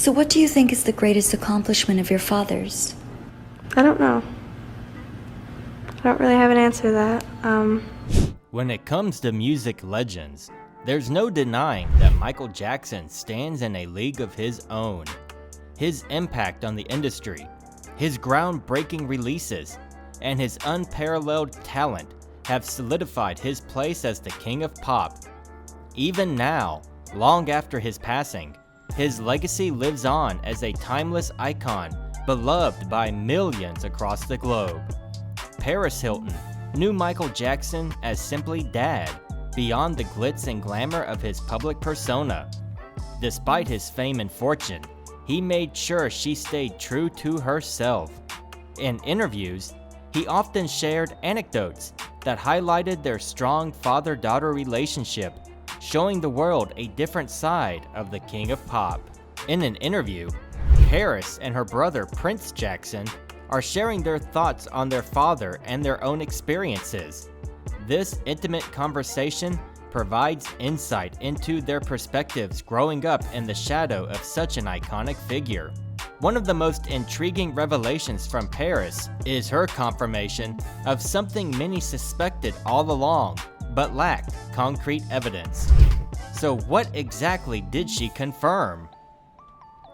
So what do you think is the greatest accomplishment of your father's? I don't know. I don't really have an answer to that. When it comes to music legends, there's no denying that Michael Jackson stands in a league of his own. His impact on the industry, his groundbreaking releases, and his unparalleled talent have solidified his place as the king of pop. Even now, long after his passing, his legacy lives on as a timeless icon beloved by millions across the globe. Paris Hilton knew Michael Jackson as simply Dad, beyond the glitz and glamour of his public persona. Despite his fame and fortune, he made sure she stayed true to herself. In interviews, he often shared anecdotes that highlighted their strong father-daughter relationship, showing the world a different side of the king of pop. In an interview, Paris and her brother Prince Jackson are sharing their thoughts on their father and their own experiences. This intimate conversation provides insight into their perspectives growing up in the shadow of such an iconic figure. One of the most intriguing revelations from Paris is her confirmation of something many suspected all along, but lacked concrete evidence. So what exactly did she confirm?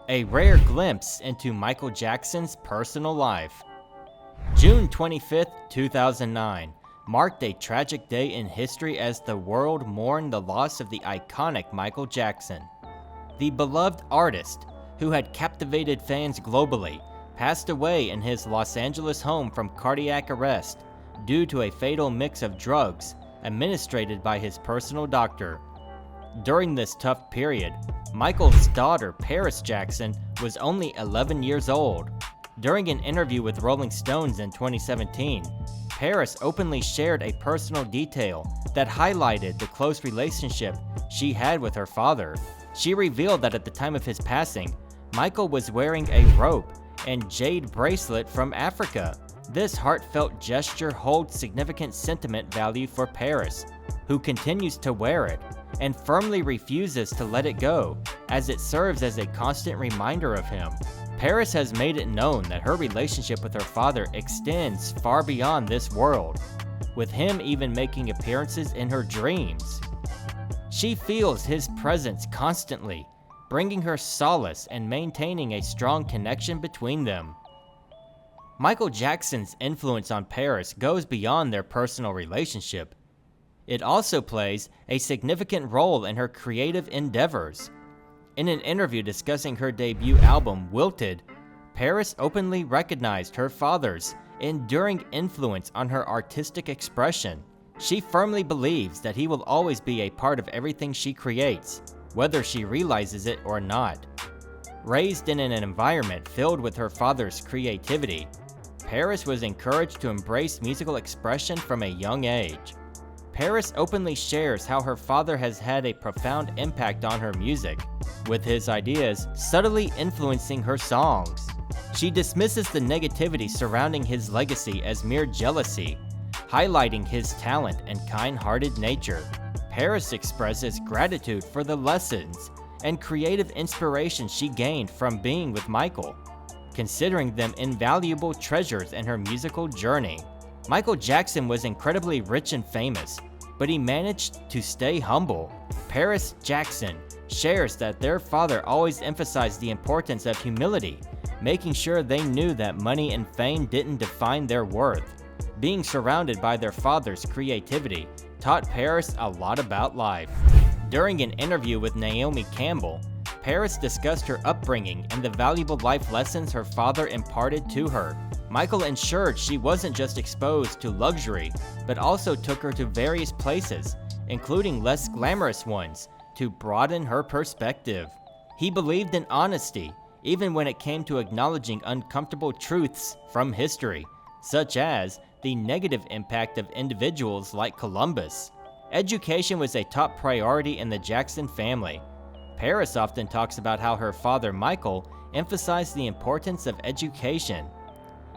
A rare glimpse into Michael Jackson's personal life. June 25, 2009 marked a tragic day in history as the world mourned the loss of the iconic Michael Jackson. The beloved artist, who had captivated fans globally, passed away in his Los Angeles home from cardiac arrest due to a fatal mix of drugs administered by his personal doctor. During this tough period, Michael's daughter, Paris Jackson, was only 11 years old. During an interview with Rolling Stones in 2017, Paris openly shared a personal detail that highlighted the close relationship she had with her father. She revealed that at the time of his passing, Michael was wearing a rope and jade bracelet from Africa. This heartfelt gesture holds significant sentiment value for Paris, who continues to wear it and firmly refuses to let it go, as it serves as a constant reminder of him. Paris has made it known that her relationship with her father extends far beyond this world, with him even making appearances in her dreams. She feels his presence constantly, bringing her solace and maintaining a strong connection between them. Michael Jackson's influence on Paris goes beyond their personal relationship. It also plays a significant role in her creative endeavors. In an interview discussing her debut album, Wilted, Paris openly recognized her father's enduring influence on her artistic expression. She firmly believes that he will always be a part of everything she creates, whether she realizes it or not. Raised in an environment filled with her father's creativity, Paris was encouraged to embrace musical expression from a young age. Paris openly shares how her father has had a profound impact on her music, with his ideas subtly influencing her songs. She dismisses the negativity surrounding his legacy as mere jealousy, highlighting his talent and kind-hearted nature. Paris expresses gratitude for the lessons and creative inspiration she gained from being with Michael, considering them invaluable treasures in her musical journey. Michael Jackson was incredibly rich and famous, but he managed to stay humble. Paris Jackson shares that their father always emphasized the importance of humility, making sure they knew that money and fame didn't define their worth. Being surrounded by their father's creativity taught Paris a lot about life. During an interview with Naomi Campbell, Paris discussed her upbringing and the valuable life lessons her father imparted to her. Michael ensured she wasn't just exposed to luxury, but also took her to various places, including less glamorous ones, to broaden her perspective. He believed in honesty, even when it came to acknowledging uncomfortable truths from history, such as the negative impact of individuals like Columbus. Education was a top priority in the Jackson family. Paris often talks about how her father, Michael, emphasized the importance of education.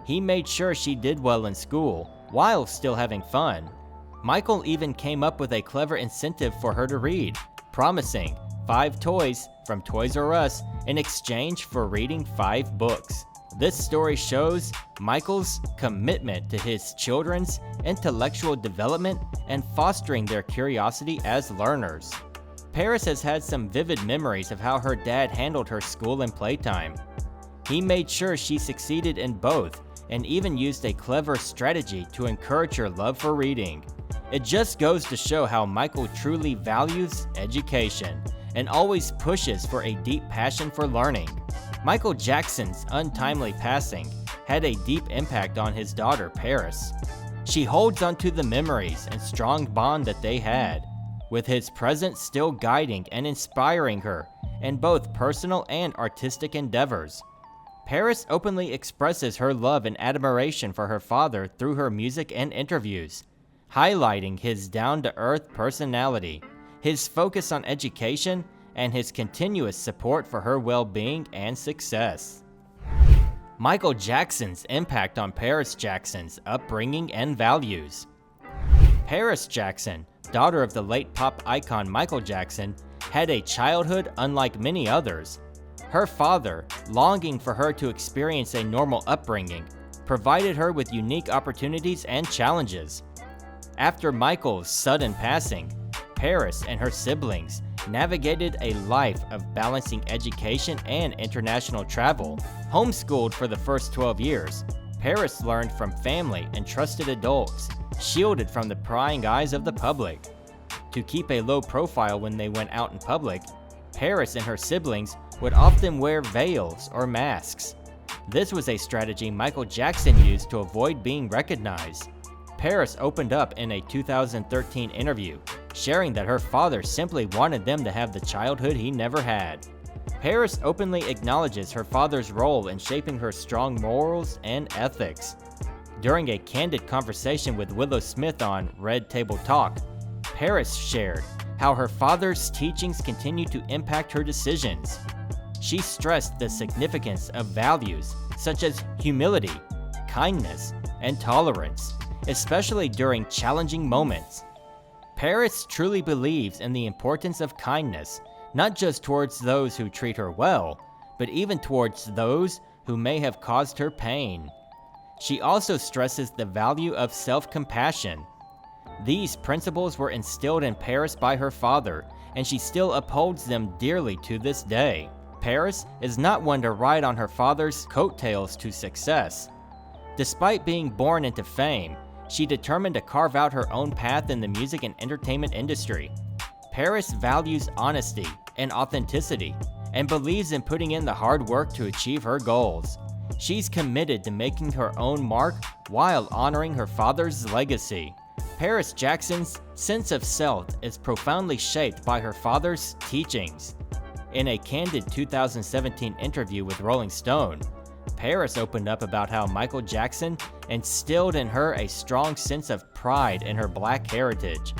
He made sure she did well in school, while still having fun. Michael even came up with a clever incentive for her to read, promising 5 toys from Toys R Us in exchange for reading 5 books. This story shows Michael's commitment to his children's intellectual development and fostering their curiosity as learners. Paris has had some vivid memories of how her dad handled her school and playtime. He made sure she succeeded in both and even used a clever strategy to encourage her love for reading. It just goes to show how Michael truly values education and always pushes for a deep passion for learning. Michael Jackson's untimely passing had a deep impact on his daughter, Paris. She holds onto the memories and strong bond that they had, with his presence still guiding and inspiring her in both personal and artistic endeavors. Paris openly expresses her love and admiration for her father through her music and interviews, highlighting his down-to-earth personality, his focus on education, and his continuous support for her well-being and success. Michael Jackson's impact on Paris Jackson's upbringing and values. Paris Jackson, daughter of the late pop icon Michael Jackson, had a childhood unlike many others. Her father, longing for her to experience a normal upbringing, provided her with unique opportunities and challenges. After Michael's sudden passing, Paris and her siblings navigated a life of balancing education and international travel. Homeschooled for the first 12 years, Paris learned from family and trusted adults, shielded from the prying eyes of the public. To keep a low profile when they went out in public, Paris and her siblings would often wear veils or masks. This was a strategy Michael Jackson used to avoid being recognized. Paris opened up in a 2013 interview, sharing that her father simply wanted them to have the childhood he never had. Paris openly acknowledges her father's role in shaping her strong morals and ethics. During a candid conversation with Willow Smith on Red Table Talk, Paris shared how her father's teachings continue to impact her decisions. She stressed the significance of values such as humility, kindness, and tolerance, especially during challenging moments. Paris truly believes in the importance of kindness, not just towards those who treat her well, but even towards those who may have caused her pain. She also stresses the value of self-compassion. These principles were instilled in Paris by her father, and she still upholds them dearly to this day. Paris is not one to ride on her father's coattails to success. Despite being born into fame, she determined to carve out her own path in the music and entertainment industry. Paris values honesty and authenticity and believes in putting in the hard work to achieve her goals. She's committed to making her own mark while honoring her father's legacy. Paris Jackson's sense of self is profoundly shaped by her father's teachings. In a candid 2017 interview with Rolling Stone, Paris opened up about how Michael Jackson instilled in her a strong sense of pride in her black heritage.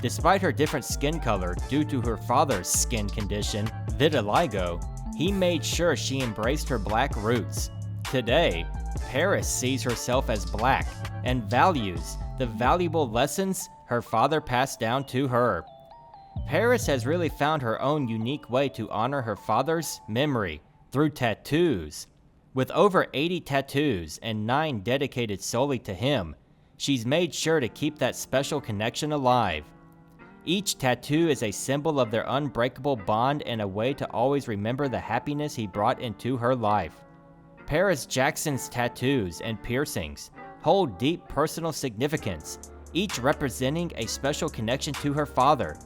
Despite her different skin color due to her father's skin condition, vitiligo, he made sure she embraced her black roots. Today, Paris sees herself as black and values the valuable lessons her father passed down to her. Paris has really found her own unique way to honor her father's memory through tattoos. With over 80 tattoos and 9 dedicated solely to him, she's made sure to keep that special connection alive. Each tattoo is a symbol of their unbreakable bond and a way to always remember the happiness he brought into her life. Paris Jackson's tattoos and piercings hold deep personal significance, each representing a special connection to her father.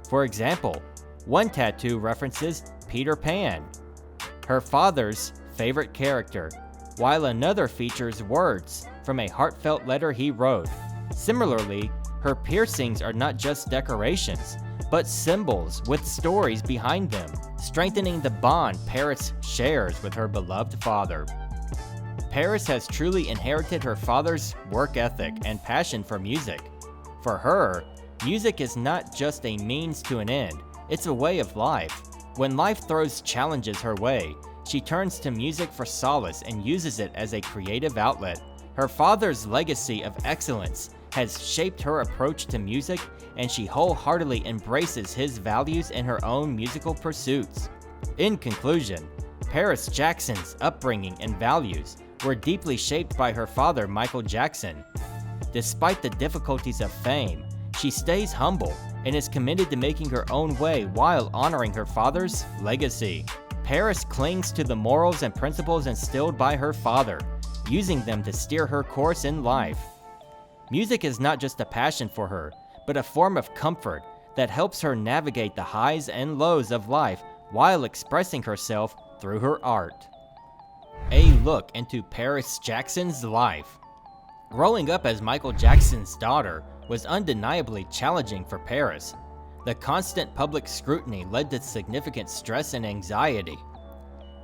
For example, one tattoo references Peter Pan, her father's favorite character, while another features words from a heartfelt letter he wrote. Similarly, her piercings are not just decorations, but symbols with stories behind them, strengthening the bond Paris shares with her beloved father. Paris has truly inherited her father's work ethic and passion for music. For her, music is not just a means to an end, it's a way of life. When life throws challenges her way, she turns to music for solace and uses it as a creative outlet. Her father's legacy of excellence has shaped her approach to music, and she wholeheartedly embraces his values in her own musical pursuits. In conclusion, Paris Jackson's upbringing and values were deeply shaped by her father, Michael Jackson. Despite the difficulties of fame, she stays humble and is committed to making her own way while honoring her father's legacy. Paris clings to the morals and principles instilled by her father, using them to steer her course in life. Music is not just a passion for her, but a form of comfort that helps her navigate the highs and lows of life while expressing herself through her art. A look into Paris Jackson's life. Growing up as Michael Jackson's daughter was undeniably challenging for Paris. The constant public scrutiny led to significant stress and anxiety.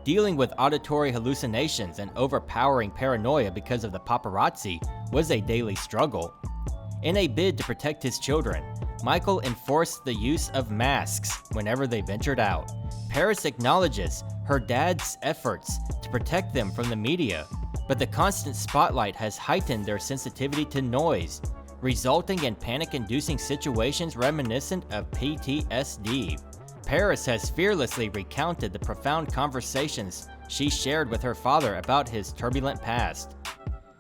Dealing with auditory hallucinations and overpowering paranoia because of the paparazzi was a daily struggle. In a bid to protect his children, Michael enforced the use of masks whenever they ventured out. Paris acknowledges her dad's efforts to protect them from the media, but the constant spotlight has heightened their sensitivity to noise, resulting in panic-inducing situations reminiscent of PTSD. Paris has fearlessly recounted the profound conversations she shared with her father about his turbulent past.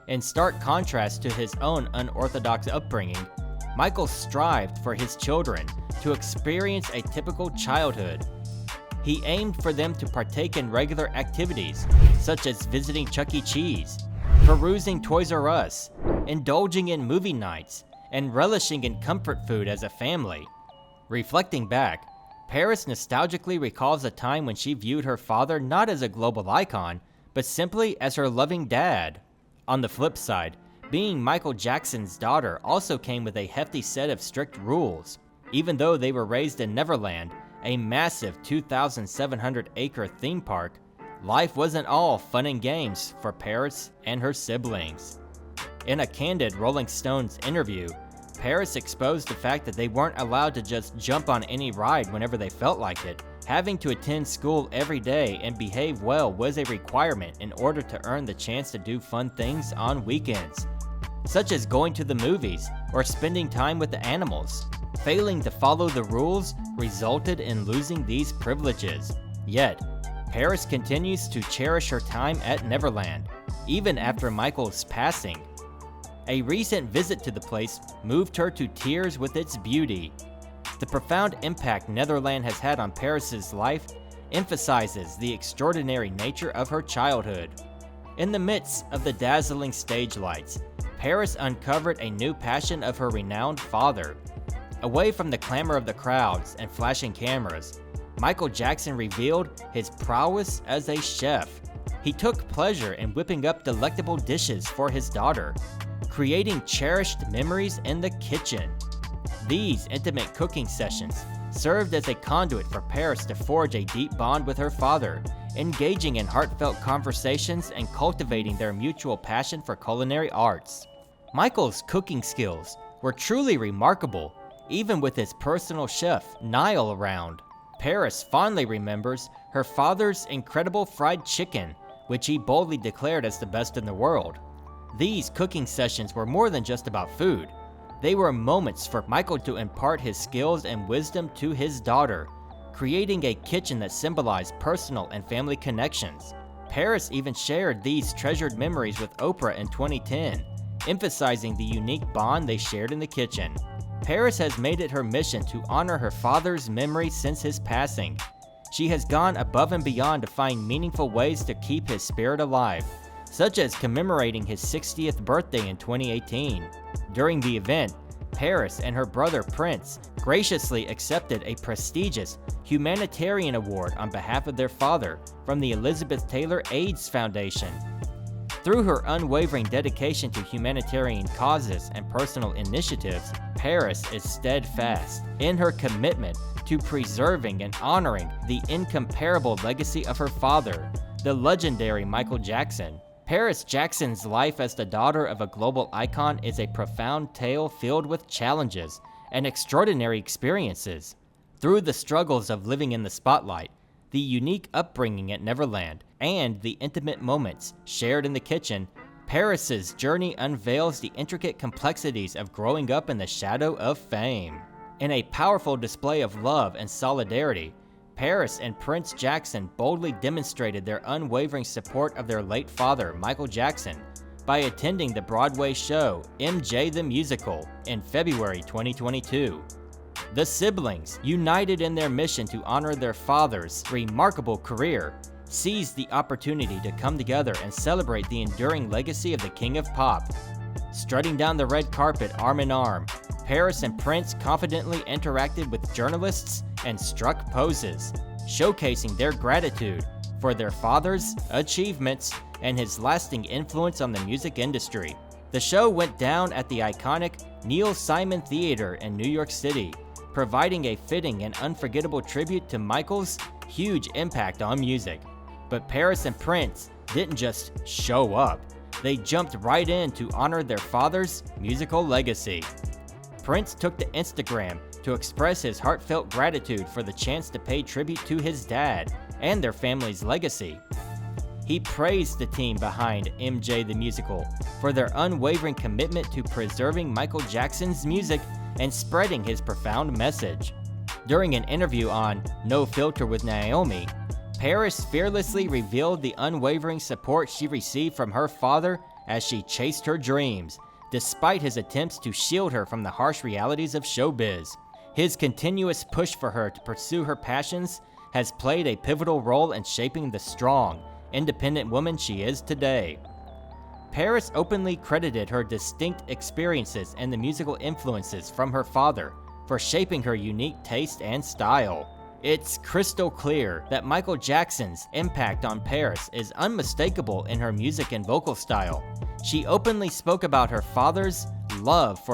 In stark contrast to his own unorthodox upbringing, Michael strived for his children to experience a typical childhood. He aimed for them to partake in regular activities, such as visiting Chuck E. Cheese, perusing Toys R Us, indulging in movie nights, and relishing in comfort food as a family. Reflecting back, Paris nostalgically recalls a time when she viewed her father not as a global icon, but simply as her loving dad. On the flip side, being Michael Jackson's daughter also came with a hefty set of strict rules. Even though they were raised in Neverland, a massive 2,700-acre theme park, life wasn't all fun and games for Paris and her siblings. In a candid Rolling Stones interview, Paris exposed the fact that they weren't allowed to just jump on any ride whenever they felt like it. Having to attend school every day and behave well was a requirement in order to earn the chance to do fun things on weekends, such as going to the movies or spending time with the animals. Failing to follow the rules resulted in losing these privileges. Yet, Paris continues to cherish her time at Neverland, even after Michael's passing. A recent visit to the place moved her to tears with its beauty. The profound impact Neverland has had on Paris's life emphasizes the extraordinary nature of her childhood. In the midst of the dazzling stage lights, Paris uncovered a new passion of her renowned father. Away from the clamor of the crowds and flashing cameras, Michael Jackson revealed his prowess as a chef. He took pleasure in whipping up delectable dishes for his daughter, creating cherished memories in the kitchen. These intimate cooking sessions served as a conduit for Paris to forge a deep bond with her father, engaging in heartfelt conversations and cultivating their mutual passion for culinary arts. Michael's cooking skills were truly remarkable, even with his personal chef, Niall, around. Paris fondly remembers her father's incredible fried chicken, which he boldly declared as the best in the world. These cooking sessions were more than just about food. They were moments for Michael to impart his skills and wisdom to his daughter, creating a kitchen that symbolized personal and family connections. Paris even shared these treasured memories with Oprah in 2010, emphasizing the unique bond they shared in the kitchen. Paris has made it her mission to honor her father's memory since his passing. She has gone above and beyond to find meaningful ways to keep his spirit alive, such as commemorating his 60th birthday in 2018. During the event, Paris and her brother Prince graciously accepted a prestigious humanitarian award on behalf of their father from the Elizabeth Taylor AIDS Foundation. Through her unwavering dedication to humanitarian causes and personal initiatives, Paris is steadfast in her commitment to preserving and honoring the incomparable legacy of her father, the legendary Michael Jackson. Paris Jackson's life as the daughter of a global icon is a profound tale filled with challenges and extraordinary experiences. Through the struggles of living in the spotlight, the unique upbringing at Neverland, and the intimate moments shared in the kitchen, Paris's journey unveils the intricate complexities of growing up in the shadow of fame. In a powerful display of love and solidarity, Paris and Prince Jackson boldly demonstrated their unwavering support of their late father, Michael Jackson, by attending the Broadway show MJ the Musical in February 2022. The siblings, united in their mission to honor their father's remarkable career, seized the opportunity to come together and celebrate the enduring legacy of the King of Pop. Strutting down the red carpet arm in arm, Paris and Prince confidently interacted with journalists and struck poses, showcasing their gratitude for their father's achievements and his lasting influence on the music industry. The show went down at the iconic Neil Simon Theater in New York City, providing a fitting and unforgettable tribute to Michael's huge impact on music. But Paris and Prince didn't just show up, they jumped right in to honor their father's musical legacy. Prince took to Instagram to express his heartfelt gratitude for the chance to pay tribute to his dad and their family's legacy. He praised the team behind MJ the Musical for their unwavering commitment to preserving Michael Jackson's music and spreading his profound message. During an interview on No Filter with Naomi, Paris fearlessly revealed the unwavering support she received from her father as she chased her dreams, despite his attempts to shield her from the harsh realities of showbiz. His continuous push for her to pursue her passions has played a pivotal role in shaping the strong, independent woman she is today. Paris openly credited her distinct experiences and the musical influences from her father for shaping her unique taste and style. It's crystal clear that Michael Jackson's impact on Paris is unmistakable in her music and vocal style. She openly spoke about her father's love for